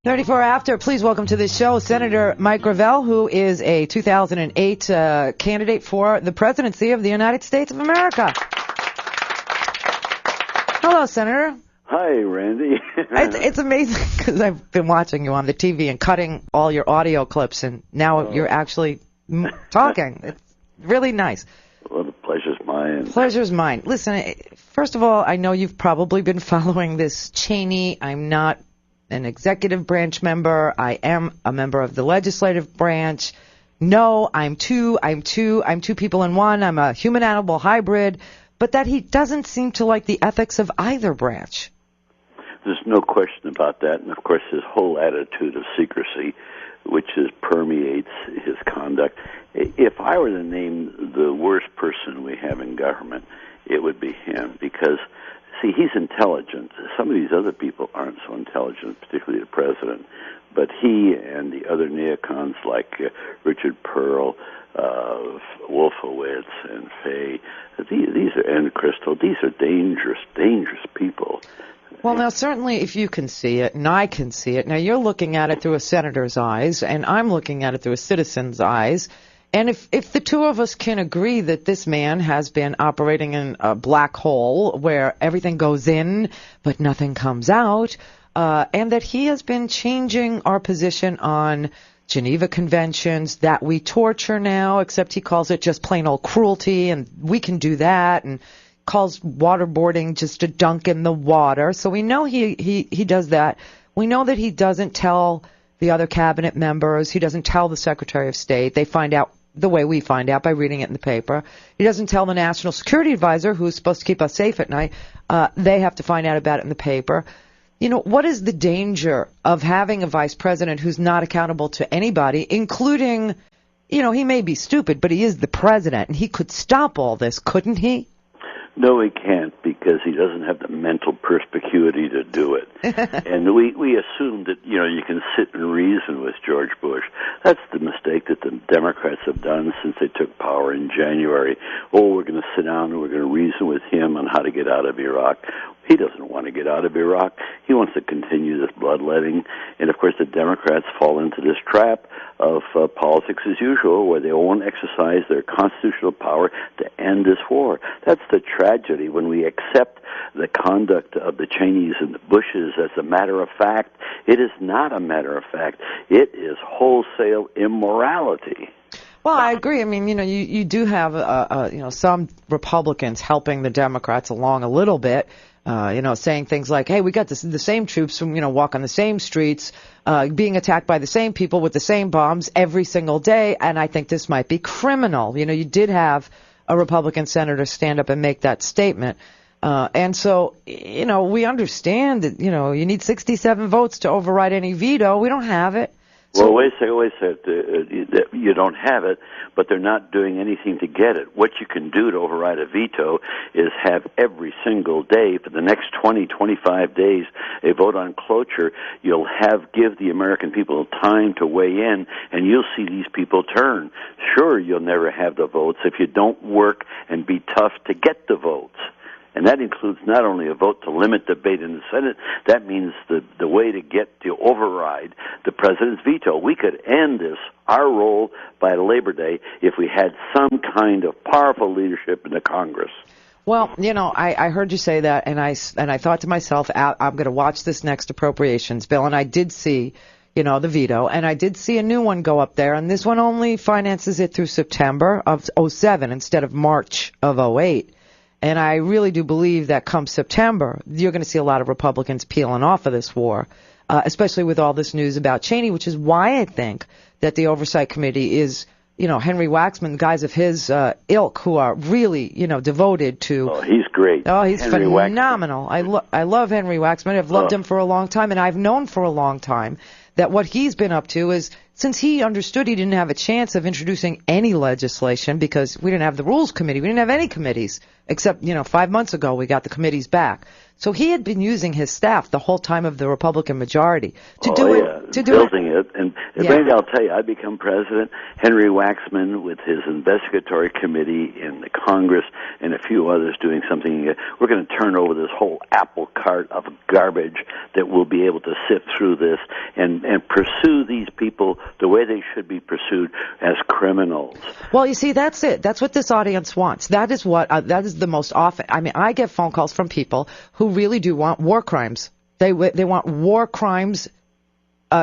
34 after, please welcome to the show Senator Mike Gravel, who is a 2008 candidate for the presidency of the United States of America. Hello, Senator. Hi, Randy. It's amazing because I've been watching you on the TV and cutting all your audio clips, and now you're actually talking. It's really nice. Well, the pleasure's mine. Pleasure's mine. Listen, first of all, I know you've probably been following this Cheney. I'm not an executive branch member. I am a member of the legislative branch. No, I'm two people in one. I'm a human-animal hybrid. But that he doesn't seem to like the ethics of either branch. There's no question about that. And, of course, his whole attitude of secrecy, which permeates his conduct. If I were to name the worst person we have in government, it would be him. Because, see, he's intelligent. Some of these other people aren't so intelligent, particularly the president. But he and the other neocons like Richard Pearl, Wolfowitz, and Fay, these are, and Crystal, these are dangerous people. Well, now, certainly if you can see it, and I can see it, now you're looking at it through a senator's eyes, and I'm looking at it through a citizen's eyes, and if the two of us can agree that this man has been operating in a black hole where everything goes in but nothing comes out, and that he has been changing our position on Geneva Conventions, that we torture now, except he calls it just plain old cruelty, and we can do that, and calls waterboarding just a dunk in the water. So we know he does that. We know that he doesn't tell the other cabinet members. He doesn't tell the Secretary of State. They find out the way we find out, by reading it in the paper. He doesn't tell the National Security Advisor, who's supposed to keep us safe at night. They have to find out about it in the paper. You know, what is the danger of having a vice president who's not accountable to anybody, including, you know, he may be stupid, but he is the president, and he could stop all this, couldn't he? No, he can't, because he doesn't have the mental perspicuity to do it. And we assume that, you know, you can sit and reason with George Bush. That's the mistake that the Democrats have done since they took power in January. Oh, we're going to sit down and we're going to reason with him on how to get out of Iraq. He doesn't want to get out of Iraq. He wants to continue this bloodletting. And, of course, the Democrats fall into this trap of politics as usual, where they won't exercise their constitutional power to end this war. That's the tragedy when we accept the conduct of the Cheneys and the Bushes as a matter of fact. It is not a matter of fact. It is wholesale immorality. Well, I agree. I mean, you know, you do have, you know, some Republicans helping the Democrats along a little bit. You know, saying things like, hey, we got the same troops from, you know, walk on the same streets, being attacked by the same people with the same bombs every single day, and I think this might be criminal. You know, you did have a Republican senator stand up and make that statement. And so, you know, we understand that, you know, you need 67 votes to override any veto. We don't have it. Well, wait a second. You don't have it, but they're not doing anything to get it. What you can do to override a veto is have every single day for the next 20, 25 days a vote on cloture. You'll give the American people time to weigh in, and you'll see these people turn. Sure, you'll never have the votes if you don't work and be tough to get the votes. And that includes not only a vote to limit debate in the Senate, that means the way to get to override the president's veto. We could end this, our role, by Labor Day if we had some kind of powerful leadership in the Congress. Well, you know, I heard you say that, and I thought to myself, I'm going to watch this next appropriations bill, and I did see, you know, the veto, and I did see a new one go up there, and this one only finances it through September of 07 instead of March of 08. And I really do believe that come September, you're going to see a lot of Republicans peeling off of this war, especially with all this news about Cheney, which is why I think that the Oversight Committee is, you know, Henry Waxman, guys of his ilk who are really, you know, devoted to... Oh, he's great. Oh, he's Henry phenomenal. I love Henry Waxman. I've loved him for a long time, and I've known for a long time that what he's been up to is, since he understood he didn't have a chance of introducing any legislation because we didn't have the Rules Committee, we didn't have any committees, except, 5 months ago we got the committees back. So he had been using his staff the whole time of the Republican majority to do it. Building it. And Randy, I'll tell you, I become president. Henry Waxman, with his investigatory committee in the Congress and a few others doing something, we're going to turn over this whole apple cart of garbage that will be able to sift through this and pursue these people the way they should be pursued, as criminals. Well, you see, that's it. That's what this audience wants. That is what, that is the most often. I mean, I get phone calls from people who really do want war crimes. They want war crimes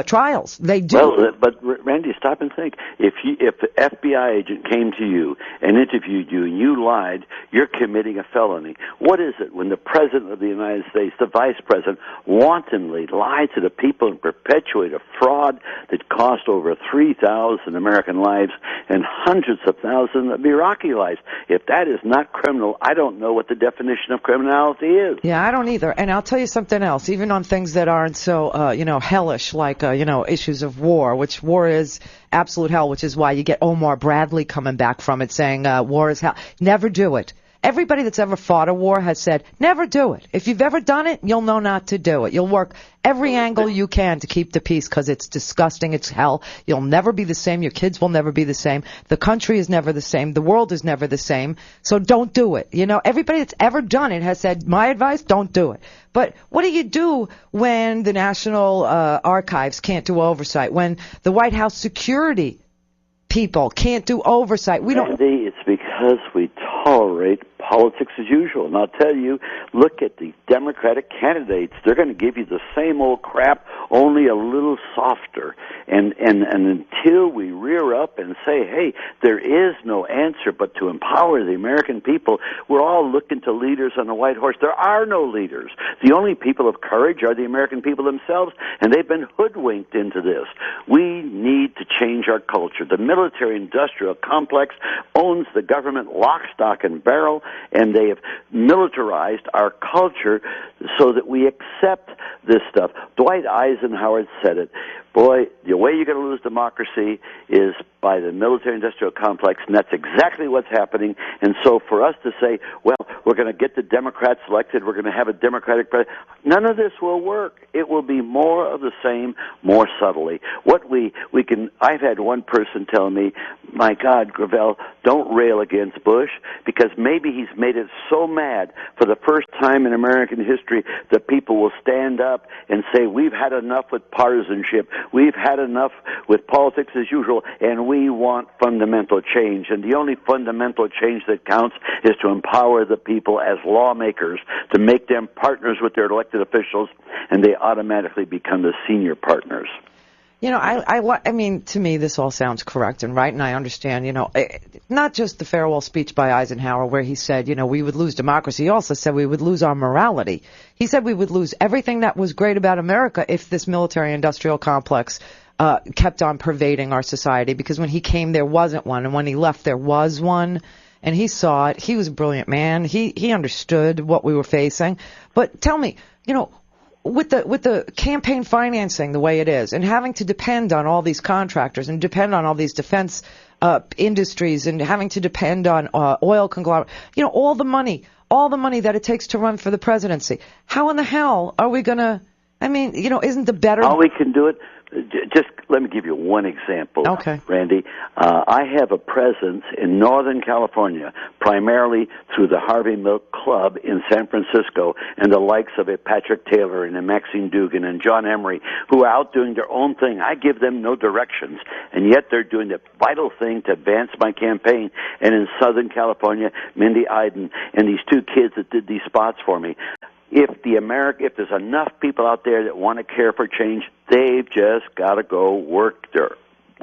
trials. They do. Well, but Randy, stop and think. If the FBI agent came to you and interviewed you and you lied, you're committing a felony. What is it when the President of the United States, the Vice President, wantonly lied to the people and perpetuate a fraud that cost over 3,000 American lives and hundreds of thousands of Iraqi lives? If that is not criminal, I don't know what the definition of criminality is. Yeah, I don't either. And I'll tell you something else. Even on things that aren't so, hellish, like issues of war, which war is absolute hell, which is why you get Omar Bradley coming back from it saying war is hell. Never do it. Everybody that's ever fought a war has said, never do it. If you've ever done it, you'll know not to do it. You'll work every angle you can to keep the peace because it's disgusting. It's hell. You'll never be the same. Your kids will never be the same. The country is never the same. The world is never the same. So don't do it. Everybody that's ever done it has said, my advice, don't do it. But what do you do when the National Archives can't do oversight? When the White House security people can't do oversight? Andy, it's because we tolerate politics as usual. And I'll tell you, look at the Democratic candidates. They're going to give you the same old crap, only a little softer. And until we rear up and say, hey, there is no answer but to empower the American people, we're all looking to leaders on the white horse. There are no leaders. The only people of courage are the American people themselves, and they've been hoodwinked into this. We need to change our culture. The military-industrial complex owns the government lock, stock, and barrel, and they have militarized our culture so that we accept this stuff. Dwight Eisenhower said it. Boy, the way you're going to lose democracy is by the military-industrial complex, and that's exactly what's happening. And so for us to say, well, we're going to get the Democrats elected, we're going to have a Democratic president, none of this will work. It will be more of the same, more subtly. I've had one person tell me, my God, Gravel, don't rail against Bush, because maybe he's made it so mad for the first time in American history that people will stand up and say, we've had enough with partisanship, we've had enough with politics as usual, and we want fundamental change. And the only fundamental change that counts is to empower the people as lawmakers, to make them partners with their elected officials, and they automatically become the senior partners. I mean, to me, this all sounds correct and right, and I understand, not just the farewell speech by Eisenhower where he said, we would lose democracy. He also said we would lose our morality. He said we would lose everything that was great about America if this military-industrial complex kept on pervading our society, because when he came, there wasn't one, and when he left, there was one, and he saw it. He was a brilliant man. He understood what we were facing. But tell me, with the campaign financing the way it is, and having to depend on all these contractors and depend on all these defense industries, and having to depend on oil conglomerate, all the money that it takes to run for the presidency, how in the hell are we going to, isn't the better... How we can do it? Just let me give you one example, okay, Randy. I have a presence in Northern California, primarily through the Harvey Milk Club in San Francisco, and the likes of Patrick Taylor and Maxine Dugan and John Emery, who are out doing their own thing. I give them no directions, and yet they're doing the vital thing to advance my campaign. And in Southern California, Mindy Iden and these two kids that did these spots for me. If there's enough people out there that want to care for change, they've just got to go work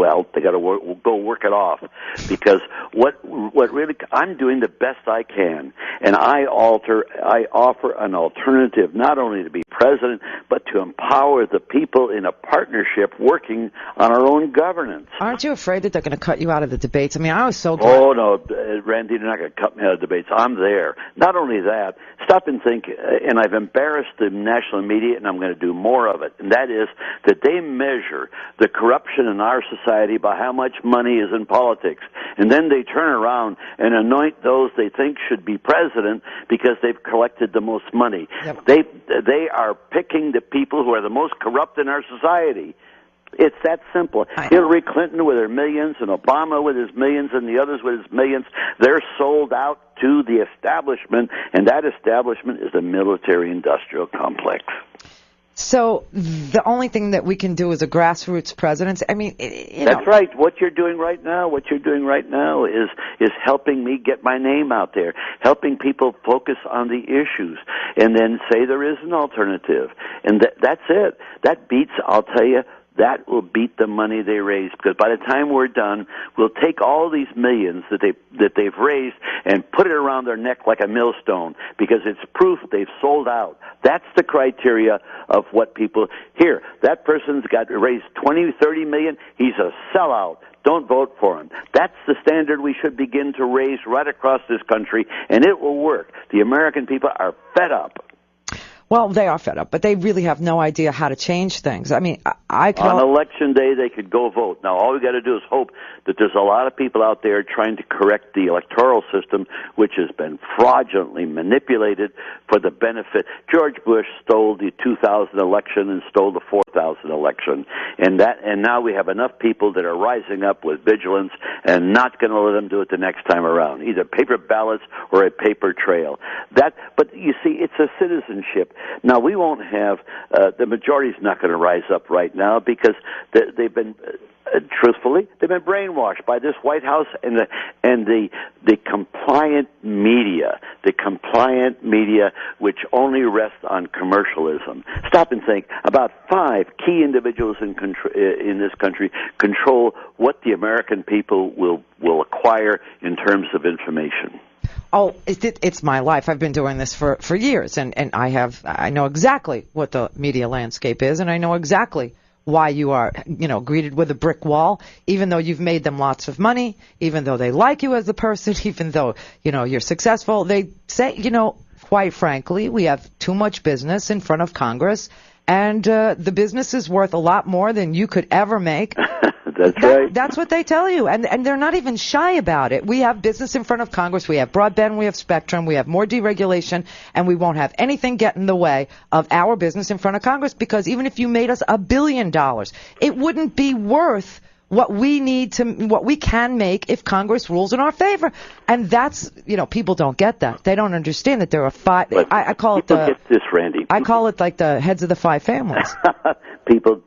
Well, they got to go work it off, because what really, I'm doing the best I can, and I offer an alternative, not only to be president, but to empower the people in a partnership working on our own governance. Aren't you afraid that they're going to cut you out of the debates? I mean, I was so glad. Oh, no, Randy, they're not going to cut me out of debates. I'm there. Not only that, stop and think, and I've embarrassed the national media, and I'm going to do more of it, and that is that they measure the corruption in our society by how much money is in politics. And then they turn around and anoint those they think should be president because they've collected the most money. Yep. They are picking the people who are the most corrupt in our society. It's that simple. Hillary Clinton with her millions, and Obama with his millions, and the others with his millions, they're sold out to the establishment, and that establishment is the military-industrial complex. So the only thing that we can do is a grassroots presidency. I mean, That's right. What you're doing right now is helping me get my name out there, helping people focus on the issues, and then say there is an alternative. And that's it. That beats, I'll tell you, that will beat the money they raise, because by the time we're done, we'll take all these millions that they've raised and put it around their neck like a millstone, because it's proof they've sold out. That's the criteria of what people here. That person's got raised 20, 30 million. He's a sellout. Don't vote for him. That's the standard we should begin to raise right across this country, and it will work. The American people are fed up. Well, they are fed up, but they really have no idea how to change things. I mean, on election day, they could go vote. Now, all we got to do is hope that there's a lot of people out there trying to correct the electoral system, which has been fraudulently manipulated for the benefit. George Bush stole the 2000 election and stole the 4000 election, and now we have enough people that are rising up with vigilance and not going to let them do it the next time around, either paper ballots or a paper trail. But you see, it's a citizenship. Now, we won't have, the majority's not going to rise up right now, because they've been, truthfully, they've been brainwashed by this White House and the compliant media, which only rests on commercialism. Stop and think. About 5 key individuals in this country control what the American people will acquire in terms of information. Oh, it's my life. I've been doing this for years, and I know exactly what the media landscape is, and I know exactly why you are, greeted with a brick wall, even though you've made them lots of money, even though they like you as a person, even though, you're successful. They say, quite frankly, we have too much business in front of Congress, and the business is worth a lot more than you could ever make. That's right. That's what they tell you, and they're not even shy about it. We have business in front of Congress. We have broadband, we have spectrum, we have more deregulation, and we won't have anything get in the way of our business in front of Congress, because even if you made us $1 billion, it wouldn't be worth what we can make if Congress rules in our favor. And that's, people don't get that. They don't understand that there are 5. I call it get this, Randy. I call it like the heads of the 5 families. People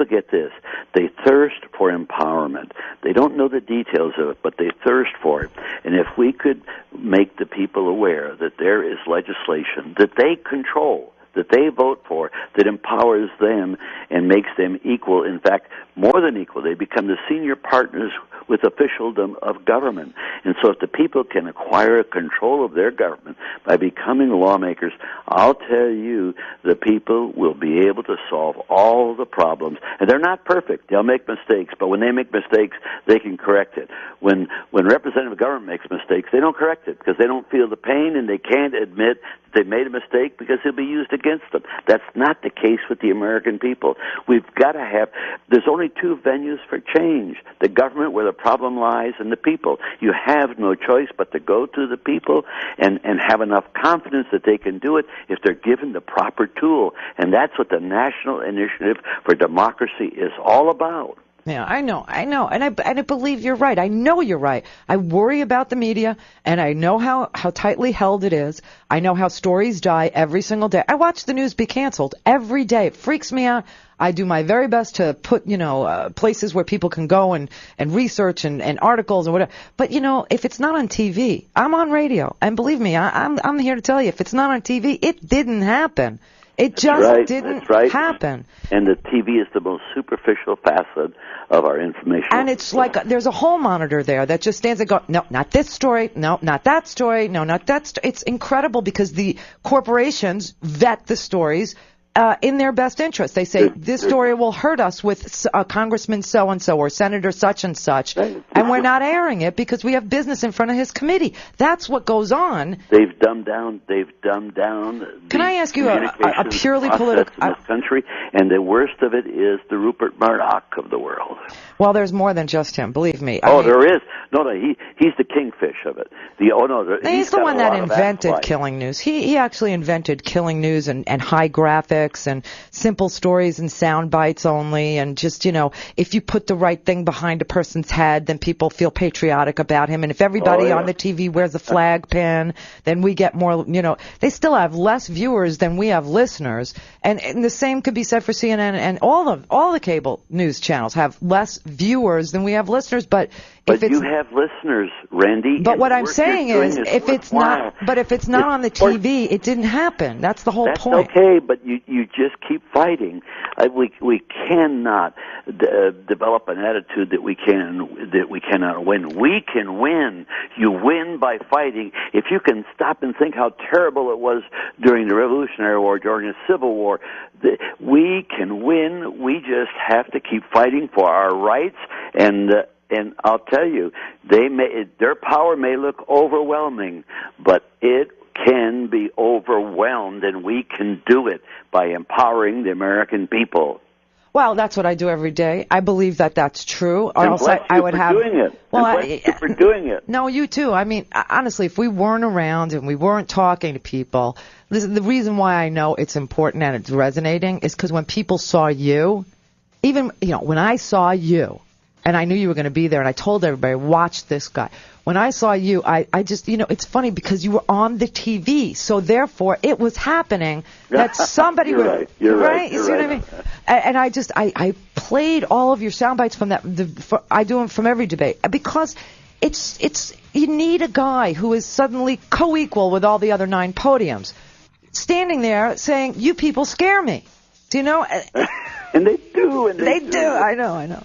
get this. They thirst for empowerment. They don't know the details of it, but they thirst for it. And if we could make the people aware that there is legislation that they control, that they vote for, that empowers them and makes them equal, in fact, more than equal. They become the senior partners with officialdom of government. And so if the people can acquire control of their government by becoming lawmakers, I'll tell you, the people will be able to solve all the problems. And they're not perfect. They'll make mistakes, but when they make mistakes, they can correct it. When representative government makes mistakes, they don't correct it because they don't feel the pain, and they can't admit that they made a mistake because it'll be used against them. That's not the case with the American people. We've got to have, there's only 2 venues for change: the government, where the problem lies, and the people. You have no choice but to go to the people and have enough confidence that they can do it if they're given the proper tool. And that's what the National Initiative for Democracy is all about. Yeah, I know, and I believe you're right. I know you're right. I worry about the media, and I know how tightly held it is. I know how stories die every single day. I watch the news be canceled every day. It freaks me out. I do my very best to put, places where people can go and research and articles and whatever. But, if it's not on TV, I'm on radio. And believe me, I'm here to tell you, if it's not on TV, it didn't happen. It just didn't happen. And the TV is the most superficial facet of our information. And it's like there's a hall monitor there that just stands and goes, no, not this story, no, not that story, no, not that It's incredible because the corporations vet the stories in their best interest. They say, this story will hurt us with Congressman so-and-so or Senator such-and-such, and we're not airing it because we have business in front of his committee. That's what goes on. They've dumbed down. Can I ask you a purely political in this country, and the worst of it is the Rupert Murdoch of the world. Well, there's more than just him, believe me. There is. No, he's the kingfish of it. He's the one that invented killing news. He actually invented killing news and high graphics and simple stories and sound bites only, and just, if you put the right thing behind a person's head, then people feel patriotic about him. And if everybody on the TV wears a flag pin, then we get more, they still have less viewers than we have listeners. And the same could be said for CNN, and all the cable news channels have less viewers than we have listeners. But you have listeners, Randy. But what I'm saying is, if it's not on the TV, it didn't happen. That's the whole point. That's okay, but you just keep fighting. We cannot develop an attitude that we cannot win. We can win. You win by fighting. If you can stop and think how terrible it was during the Revolutionary War, during the Civil War, we can win. We just have to keep fighting for our rights. And I'll tell you, their power may look overwhelming, but it can be overwhelmed, and we can do it by empowering the American people. Well, that's what I do every day. I believe that that's true. Or and else bless I you would for have. Doing it. Well, and bless you for doing it. No, you too. I mean, honestly, if we weren't around and we weren't talking to people, the reason why I know it's important and it's resonating is because when people saw you, even when I saw you. And I knew you were going to be there, and I told everybody, watch this guy. When I saw you, I just, it's funny because you were on the TV, so therefore it was happening that somebody You're would... right. You're right. You see what I mean? And I played all of your sound bites from that. I do them from every debate because it's you need a guy who is suddenly co-equal with all the other 9 podiums, standing there saying, you people scare me. Do you know? And they do. They do. I know.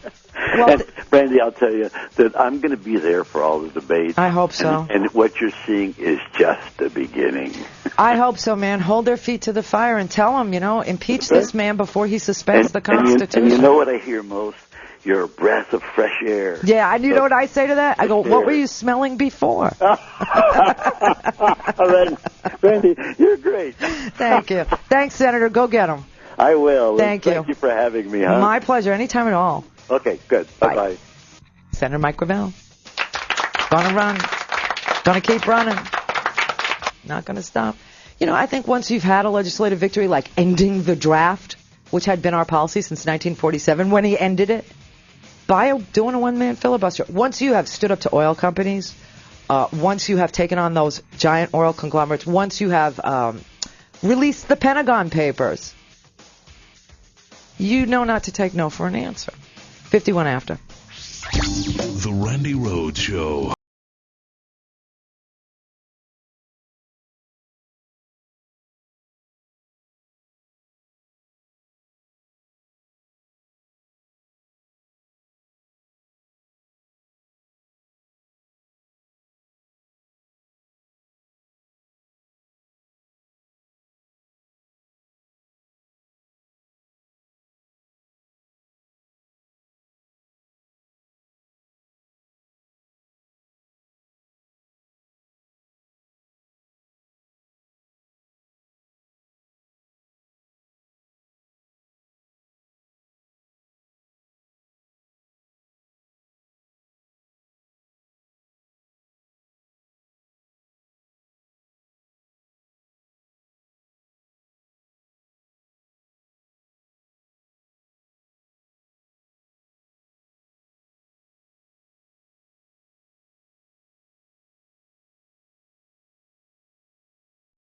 Well, and Randy, I'll tell you that I'm going to be there for all the debates. I hope so. And what you're seeing is just the beginning. I hope so, man. Hold their feet to the fire and tell them, impeach this man before he suspends the Constitution. And you know what I hear most? You're a breath of fresh air. Yeah, and you know what I say to that? I go, what were you smelling before? Randy, you're great. Thank you. Thanks, Senator. Go get him. I will. Thank you. Thank you for having me, huh? My pleasure. Anytime at all. Okay, good. Bye-bye. Senator Mike Gravel. Gonna run. Gonna keep running. Not gonna stop. I think once you've had a legislative victory like ending the draft, which had been our policy since 1947, when he ended it, by doing a one-man filibuster, once you have stood up to oil companies, once you have taken on those giant oil conglomerates, once you have released the Pentagon Papers, you know not to take no for an answer. 51 after. The Randi Rhodes Show.